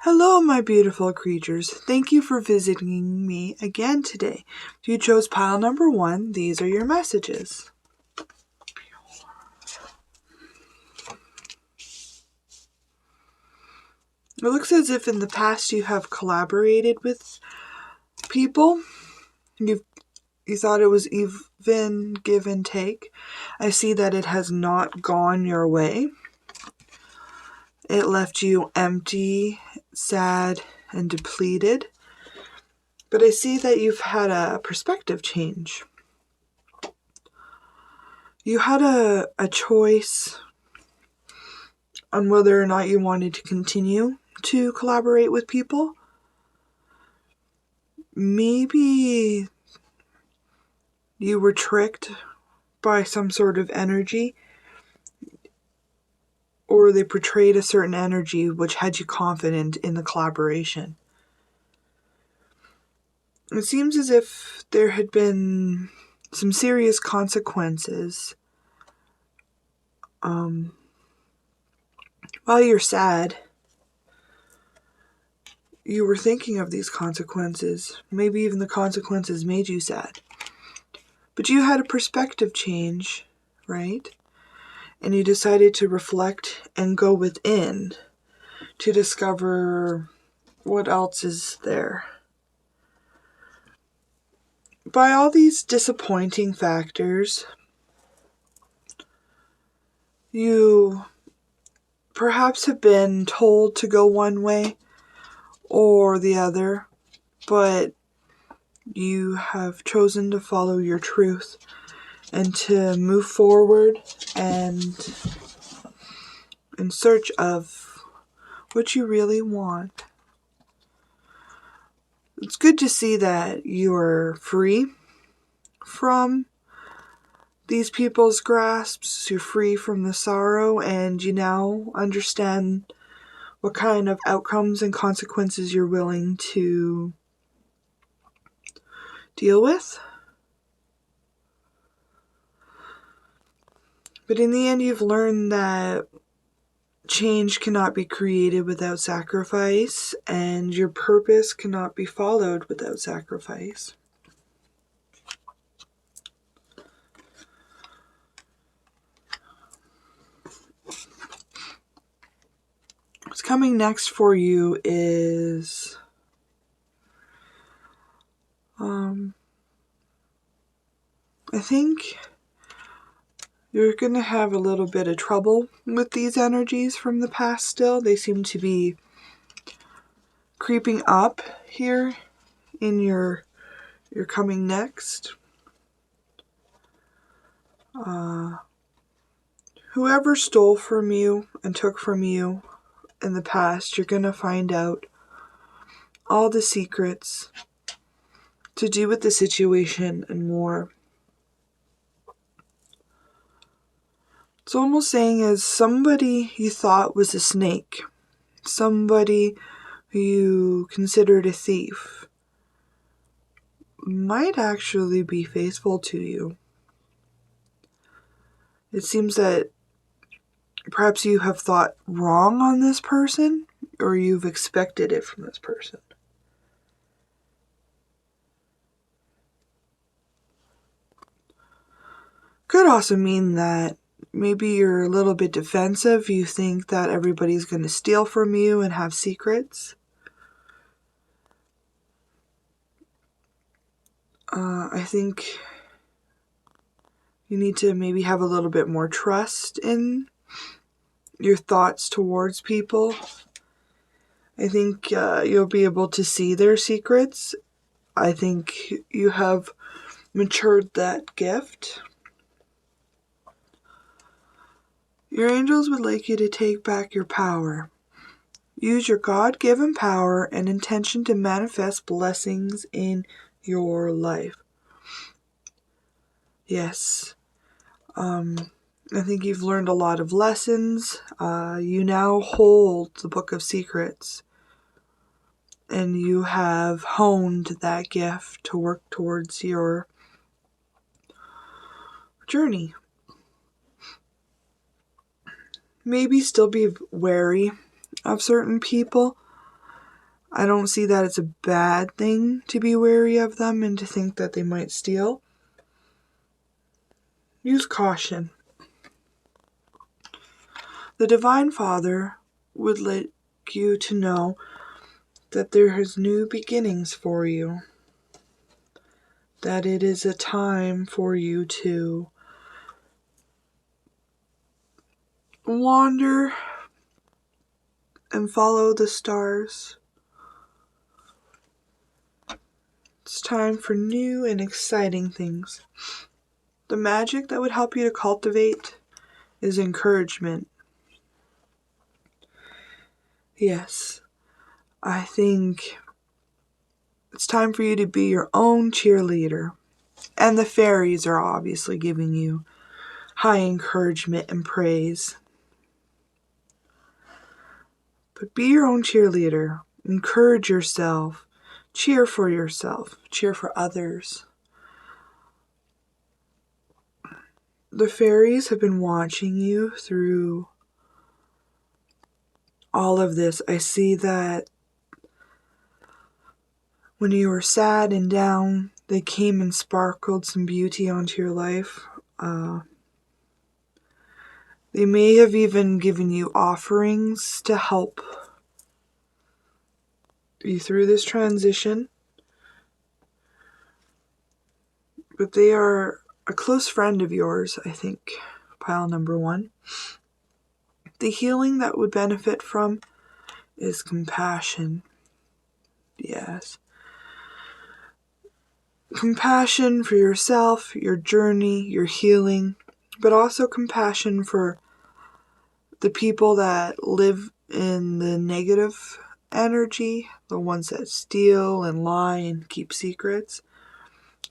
Hello, my beautiful creatures. Thank you for visiting me again today. If you chose pile number 1, these are your messages. It looks as if in the past you have collaborated with people. You thought it was even give and take. I see that it has not gone your way. It left you empty, sad, and depleted. But I see that you've had a perspective change. You had a choice on whether or not you wanted to continue to collaborate with people. Maybe you were tricked by some sort of energy, or they portrayed a certain energy which had you confident in the collaboration. It seems as if there had been some serious consequences. While you're sad, you were thinking of these consequences. Maybe even the consequences made you sad. But you had a perspective change, right? And you decided to reflect and go within to discover what else is there. By all these disappointing factors, you perhaps have been told to go one way or the other, but you have chosen to follow your truth and to move forward and in search of what you really want. It's good to see that you're free from these people's grasps. You're free from the sorrow, and you now understand what kind of outcomes and consequences you're willing to deal with. But in the end, you've learned that change cannot be created without sacrifice, and your purpose cannot be followed without sacrifice. What's coming next for you is I think you're going to have a little bit of trouble with these energies from the past still. They seem to be creeping up here in your coming next. Whoever stole from you and took from you in the past, you're going to find out all the secrets to do with the situation and more. It's almost saying as somebody you thought was a snake, somebody who you considered a thief, might actually be faithful to you. It seems that perhaps you have thought wrong on this person, or you've expected it from this person. Could also mean that maybe you're a little bit defensive. You think that everybody's going to steal from you and have secrets. I think you need to maybe have a little bit more trust in your thoughts towards people. I think you'll be able to see their secrets. I think you have matured that gift. Your angels would like you to take back your power. Use your God-given power and intention to manifest blessings in your life. Yes. I think you've learned a lot of lessons. You now hold the Book of Secrets. And you have honed that gift to work towards your journey. Maybe still be wary of certain people. I don't see that it's a bad thing to be wary of them and to think that they might steal. Use caution. The Divine Father would like you to know that there is new beginnings for you. That it is a time for you to wander and follow the stars. It's time for new and exciting things. The magic that would help you to cultivate is encouragement. Yes, I think it's time for you to be your own cheerleader. And the fairies are obviously giving you high encouragement and praise. But be your own cheerleader. Encourage yourself. Cheer for yourself. Cheer for others. The fairies have been watching you through all of this. I see that when you were sad and down, they came and sparkled some beauty onto your life. They may have even given you offerings to help you through this transition. But they are a close friend of yours, I think, pile number 1. The healing that would benefit from is compassion. Yes. Compassion for yourself, your journey, your healing, but also compassion for the people that live in the negative energy, the ones that steal and lie and keep secrets.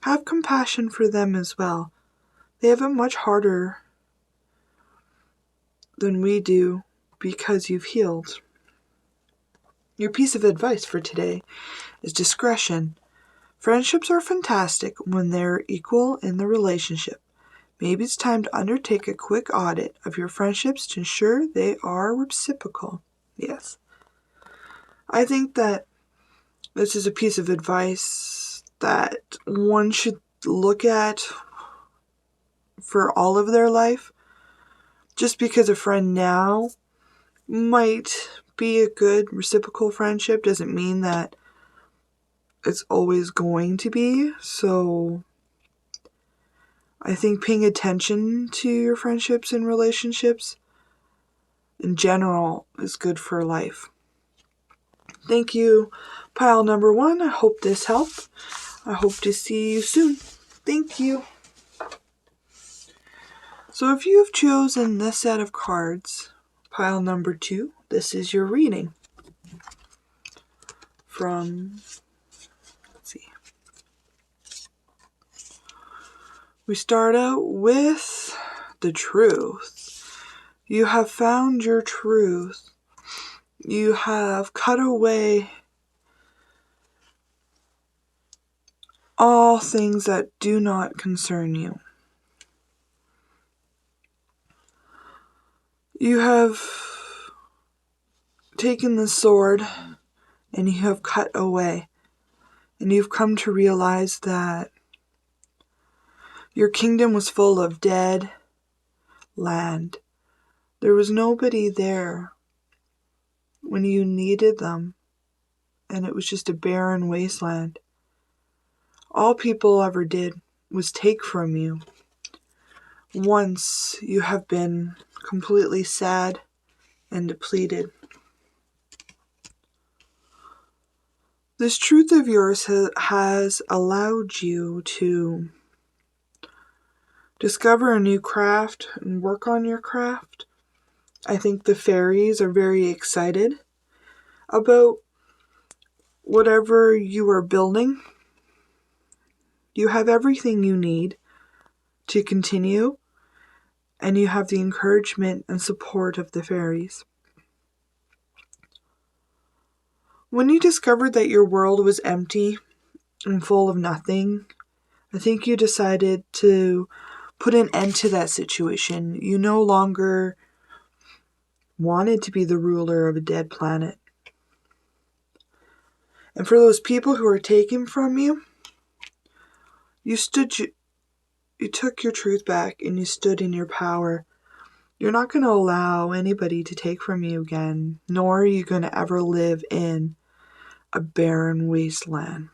Have compassion for them as well. They have it much harder than we do because you've healed. Your piece of advice for today is discretion. Friendships are fantastic when they're equal in the relationship. Maybe it's time to undertake a quick audit of your friendships to ensure they are reciprocal. Yes. I think that this is a piece of advice that one should look at for all of their life. Just because a friend now might be a good reciprocal friendship doesn't mean that it's always going to be. So I think paying attention to your friendships and relationships in general is good for life. Thank you, pile number 1. I hope this helped. I hope to see you soon. Thank you. So if you've chosen this set of cards, pile number 2, this is your reading. We start out with the truth. You have found your truth. You have cut away all things that do not concern you. You have taken the sword and you have cut away. And you've come to realize that your kingdom was full of dead land. There was nobody there when you needed them, and it was just a barren wasteland. All people ever did was take from you. Once you have been completely sad and depleted. This truth of yours has allowed you to discover a new craft and work on your craft. I think the fairies are very excited about whatever you are building. You have everything you need to continue, and you have the encouragement and support of the fairies. When you discovered that your world was empty and full of nothing, I think you decided to put an end to that situation. You no longer wanted to be the ruler of a dead planet. And for those people who are taken from you, you took your truth back and you stood in your power. You're not going to allow anybody to take from you again, nor are you going to ever live in a barren wasteland.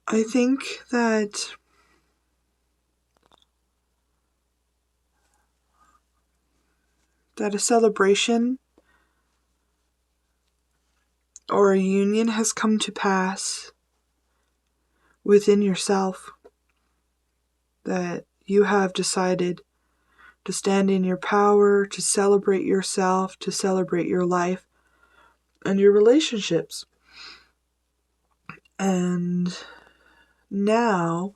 I think that a celebration or a union has come to pass within yourself, that you have decided to stand in your power, to celebrate yourself, to celebrate your life and your relationships. And now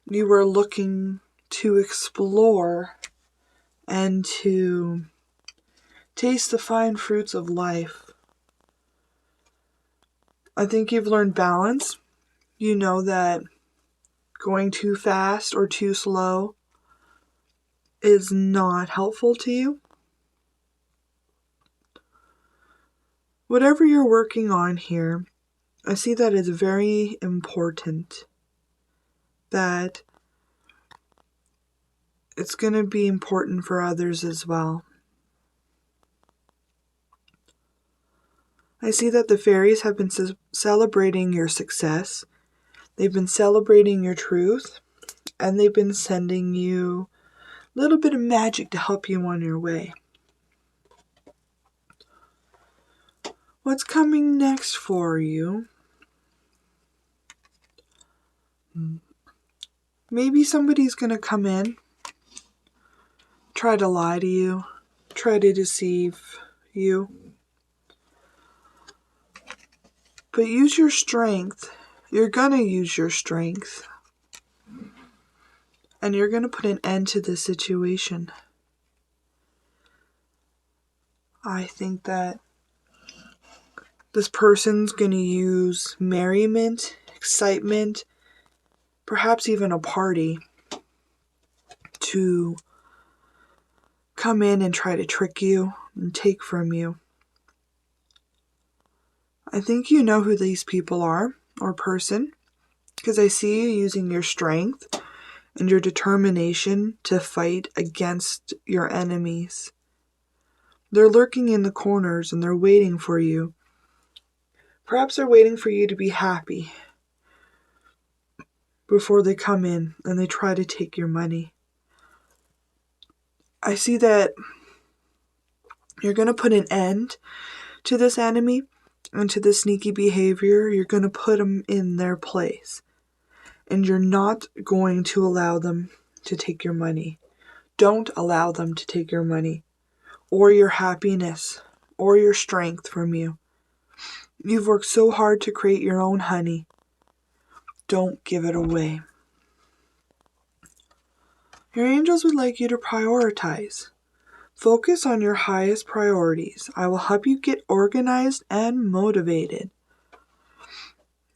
you are looking to explore and to taste the fine fruits of life. I think you've learned balance. You know that going too fast or too slow is not helpful to you. Whatever you're working on here, I see that it's very important, that it's going to be important for others as well. I see that the fairies have been celebrating your success. They've been celebrating your truth, and they've been sending you a little bit of magic to help you on your way. What's coming next for you? Maybe somebody's going to come in, try to lie to you, try to deceive you. But use your strength. You're going to use your strength. And you're going to put an end to this situation. I think that this person's going to use merriment, excitement, perhaps even a party to come in and try to trick you and take from you. I think you know who these people are, or person, because I see you using your strength and your determination to fight against your enemies. They're lurking in the corners and they're waiting for you. Perhaps they're waiting for you to be happy before they come in and they try to take your money. I see that you're going to put an end to this enemy and to this sneaky behavior. You're going to put them in their place. And you're not going to allow them to take your money. Don't allow them to take your money, or your happiness, or your strength from you. You've worked so hard to create your own honey. Don't give it away. Your angels would like you to prioritize. Focus on your highest priorities. I will help you get organized and motivated.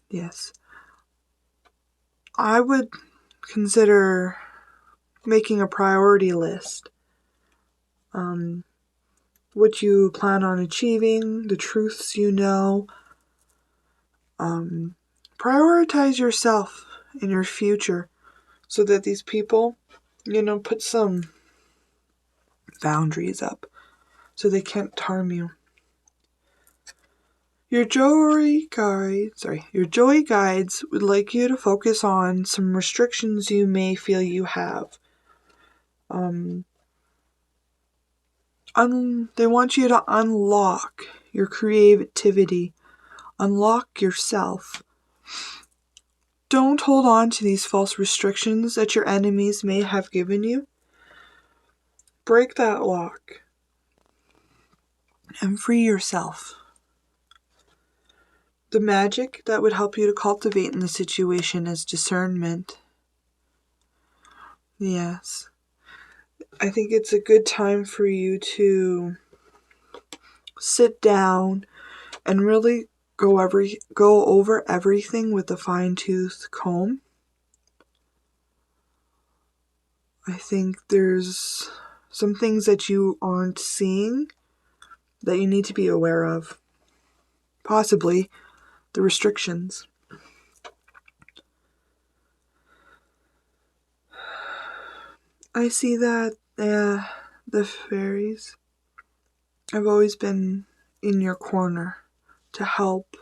Yes. I would consider making a priority list. What you plan on achieving, the truths you know. Prioritize yourself in your future so that these people, put some boundaries up so they can't harm you. Your joy guides would like you to focus on some restrictions you may feel you have. They want you to unlock your creativity, unlock yourself. Don't hold on to these false restrictions that your enemies may have given you. Break that lock and free yourself. The magic that would help you to cultivate in the situation is discernment. Yes. I think it's a good time for you to sit down and really go over everything with a fine-tooth comb. I think there's some things that you aren't seeing that you need to be aware of. Possibly the restrictions. I see that the fairies have always been in your corner to help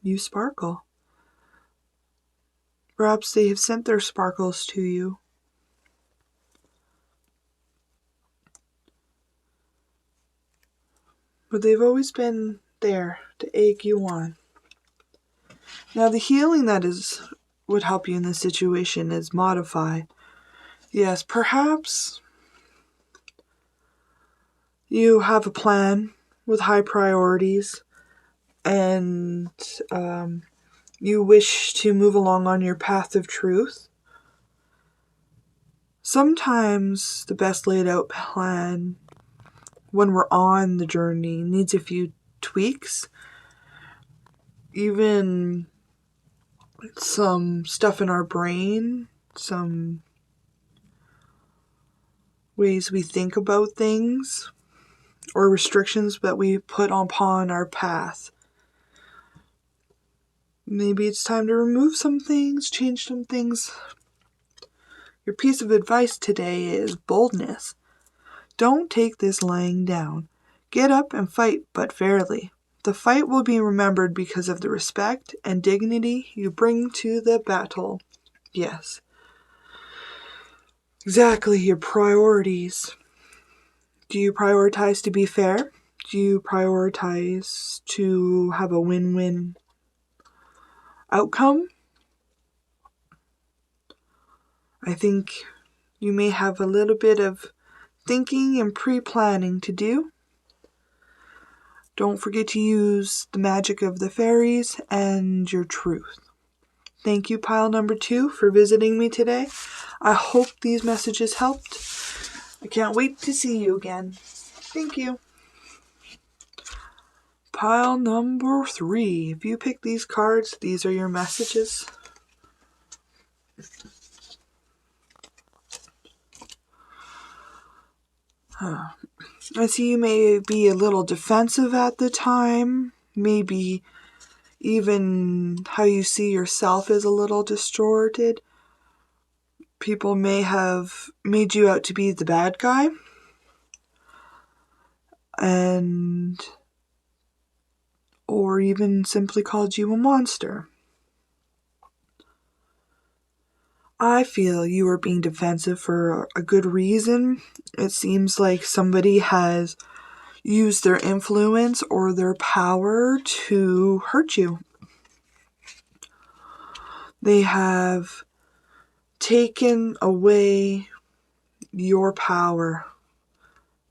you sparkle. Perhaps they have sent their sparkles to you. But they've always been there to egg you on. Now the healing that would help you in this situation is modify. Yes, perhaps you have a plan with high priorities and you wish to move along on your path of truth. Sometimes the best laid out plan when we're on the journey needs a few tweaks. Even some stuff in our brain, some ways we think about things, or restrictions that we put upon our path. Maybe it's time to remove some things, change some things. Your piece of advice today is boldness. Don't take this lying down. Get up and fight, but fairly. The fight will be remembered because of the respect and dignity you bring to the battle. Yes. Exactly, your priorities. Do you prioritize to be fair? Do you prioritize to have a win-win outcome? I think you may have a little bit of thinking and pre-planning to do. Don't forget to use the magic of the fairies and your truth. Thank you, pile number 2, for visiting me today. I hope these messages helped. I can't wait to see you again. Thank you. Pile number 3. If you pick these cards, these are your messages. I see you may be a little defensive at the time. Maybe even how you see yourself is a little distorted. People may have made you out to be the bad guy. Or even simply called you a monster. I feel you are being defensive for a good reason. It seems like somebody has used their influence or their power to hurt you. They have taken away your power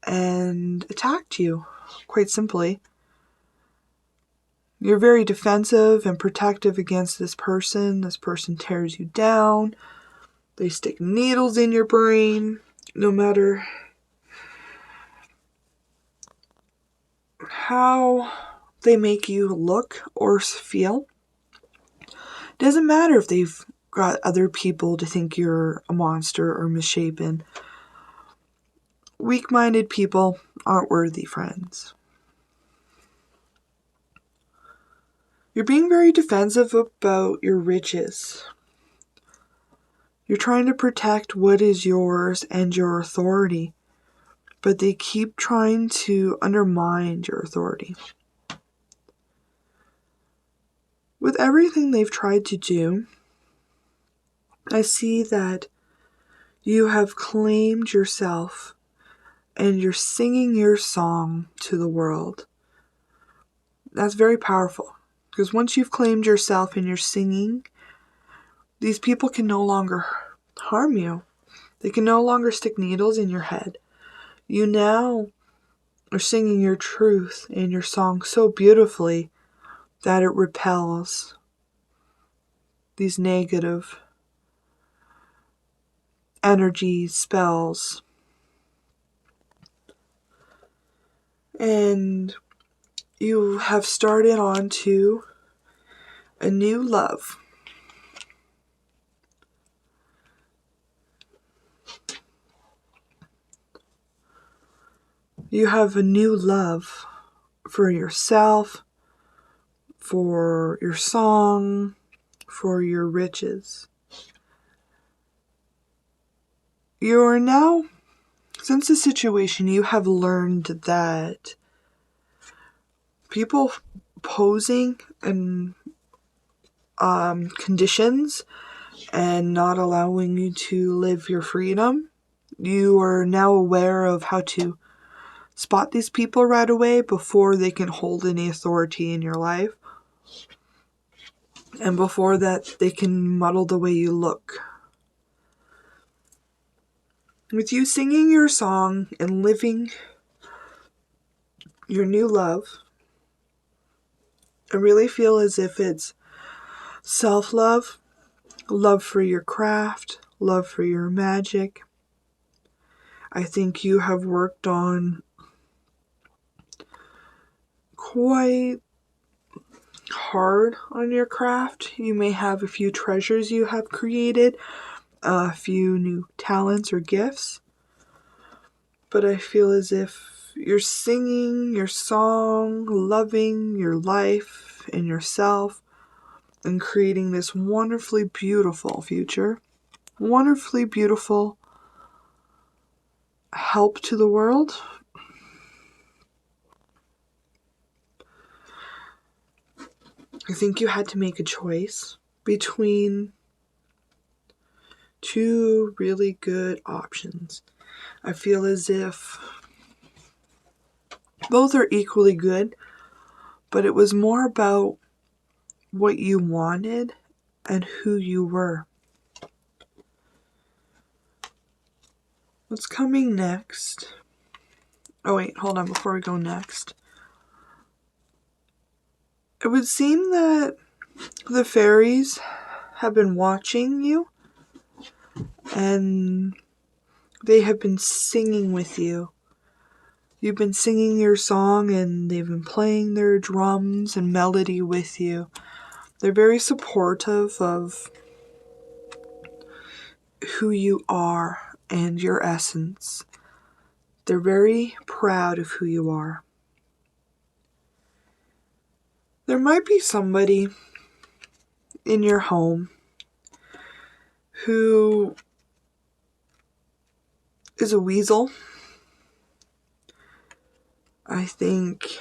and attacked you, quite simply. You're very defensive and protective against this person. This person tears you down. They stick needles in your brain. No matter how they make you look or feel. Doesn't matter if they've got other people to think you're a monster or misshapen. Weak-minded people aren't worthy friends. You're being very defensive about your riches. You're trying to protect what is yours and your authority, but they keep trying to undermine your authority. With everything they've tried to do, I see that you have claimed yourself and you're singing your song to the world. That's very powerful, because once you've claimed yourself and you're singing, these people can no longer harm you. They can no longer stick needles in your head. You now are singing your truth and your song so beautifully that it repels these negative energies, spells. And you have started on to a new love. You have a new love for yourself, for your song, for your riches. You are now, since the situation, you have learned that people posing and conditions and not allowing you to live your freedom, you are now aware of how to spot these people right away before they can hold any authority in your life. And before that, they can muddle the way you look. With you singing your song and living your new love, I really feel as if it's self-love, love for your craft, love for your magic. I think you have worked on quite hard on your craft. You may have a few treasures you have created, a few new talents or gifts, but I feel as if you're singing your song, loving your life and yourself, and creating this wonderfully beautiful future, wonderfully beautiful help to the world. I think you had to make a choice between two really good options. I feel as if both are equally good, but it was more about what you wanted and who you were. What's coming next? Oh wait, hold on, before we go next. It would seem that the fairies have been watching you and they have been singing with you. You've been singing your song and they've been playing their drums and melody with you. They're very supportive of who you are and your essence. They're very proud of who you are. There might be somebody in your home who is a weasel. I think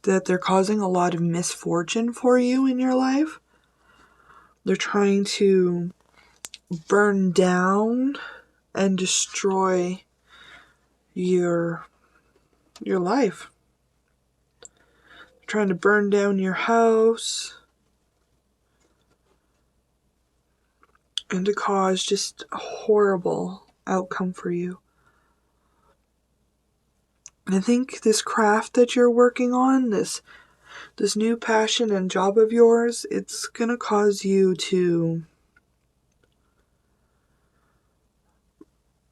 that they're causing a lot of misfortune for you in your life. They're trying to burn down and destroy your life. They're trying to burn down your house and to cause just a horrible outcome for you. And I think this craft that you're working on, this new passion and job of yours, it's gonna cause you to,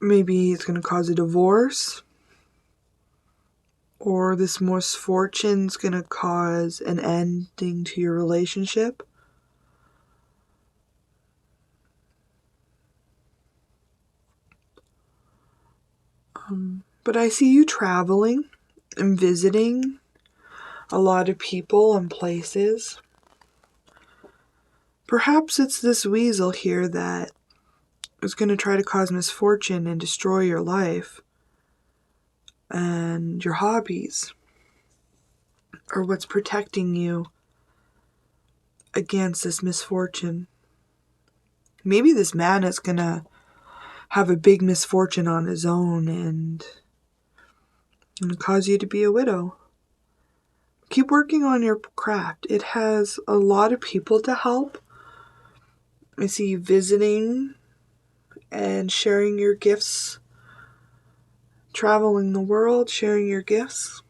maybe it's gonna cause a divorce, or this misfortune's gonna cause an ending to your relationship. But I see you traveling and visiting a lot of people and places. Perhaps it's this weasel here that is going to try to cause misfortune and destroy your life and your hobbies, or what's protecting you against this misfortune. Maybe this man is going to have a big misfortune on his own and cause you to be a widow. Keep working on your craft. It has a lot of people to help. I see you visiting and sharing your gifts, traveling the world, sharing your gifts.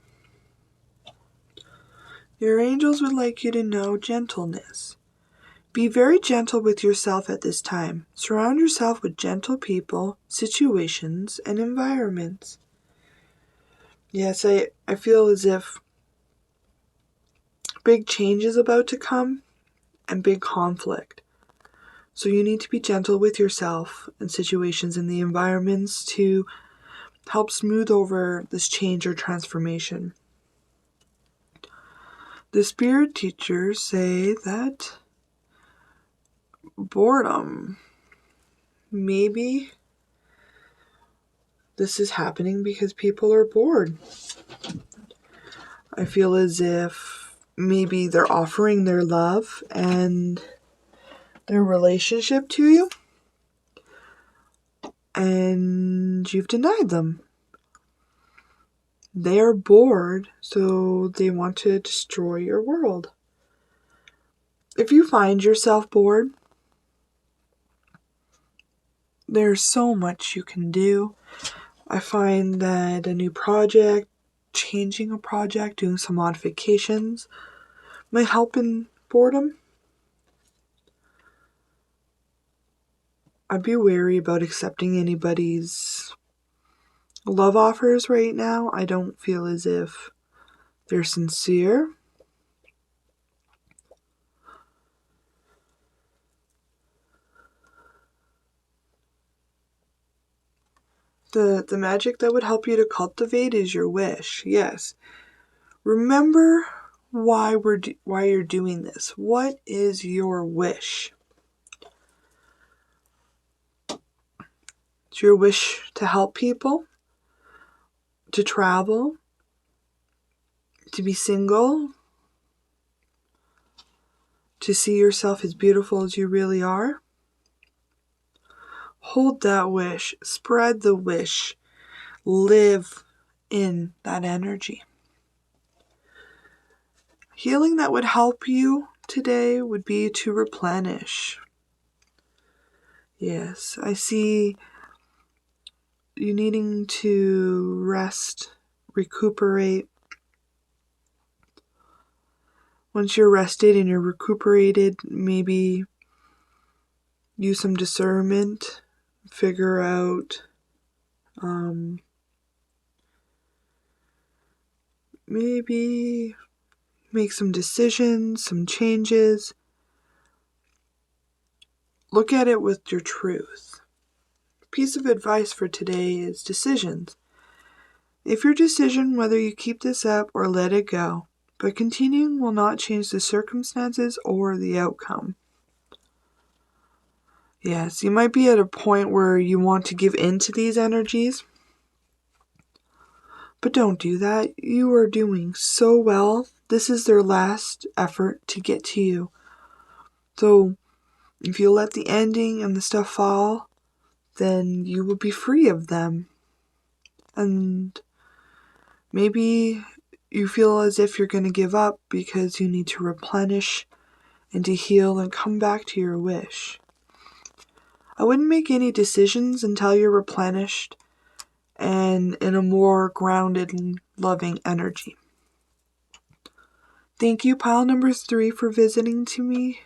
Your angels would like you to know gentleness. Be very gentle with yourself at this time. Surround yourself with gentle people, situations, and environments. Yes, I feel as if big change is about to come and big conflict. So you need to be gentle with yourself and situations and the environments to help smooth over this change or transformation. The spirit teachers say that boredom, maybe this is happening because people are bored. I feel as if maybe they're offering their love and their relationship to you, and you've denied them. They're bored, so they want to destroy your world. If you find yourself bored, there's so much you can do. I find that a new project, changing a project, doing some modifications might help in boredom. I'd be wary about accepting anybody's love offers right now. I don't feel as if they're sincere. The magic that would help you to cultivate is your wish. Yes. Remember why you're doing this. What is your wish? It's your wish to help people, to travel, to be single, to see yourself as beautiful as you really are. Hold that wish, spread the wish, live in that energy. Healing that would help you today would be to replenish. Yes, I see you needing to rest, recuperate. Once you're rested and you're recuperated, maybe use some discernment, figure out maybe make some decisions, some changes. Look at it with your truth. Piece of advice for today is decisions. If your decision whether you keep this up or let it go, but continuing will not change the circumstances or the outcome. Yes, you might be at a point where you want to give in to these energies, but don't do that. You are doing so well. This is their last effort to get to you. So if you let the ending and the stuff fall, then you will be free of them. And maybe you feel as if you're going to give up because you need to replenish and to heal and come back to your wish. I wouldn't make any decisions until you're replenished and in a more grounded, loving energy. Thank you, pile number 3, for visiting me.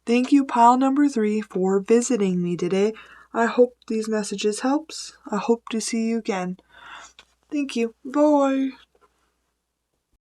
Thank you, pile number 3, for visiting me today. I hope these messages helps. I hope to see you again. Thank you. Bye.